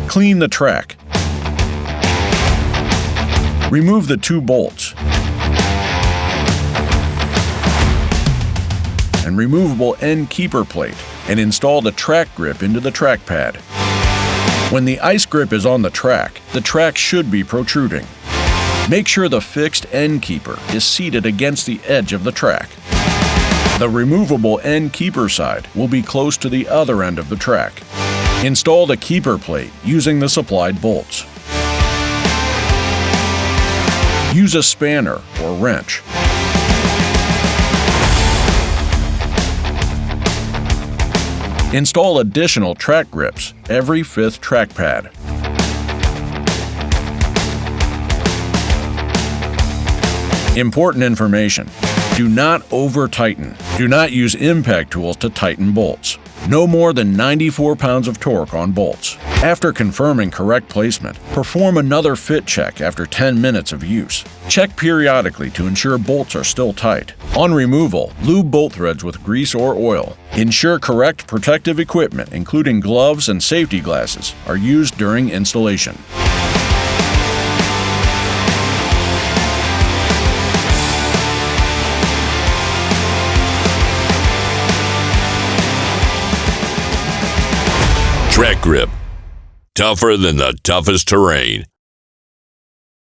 Clean the track. Remove the 2 bolts and removable end keeper plate and install the track grip into the track pad. When the ice grip is on the track should be protruding. Make sure the fixed end keeper is seated against the edge of the track. The removable end keeper side will be close to the other end of the track. Install the keeper plate using the supplied bolts. Use a spanner or wrench. Install additional track grips every 5th track pad. Important information: do not over-tighten. Do not use impact tools to tighten bolts. No more than 94 pounds of torque on bolts. After confirming correct placement, perform another fit check after 10 minutes of use. Check periodically to ensure bolts are still tight. On removal, lube bolt threads with grease or oil. Ensure correct protective equipment, including gloves and safety glasses, are used during installation. TrackGrip. Tougher than the toughest terrain.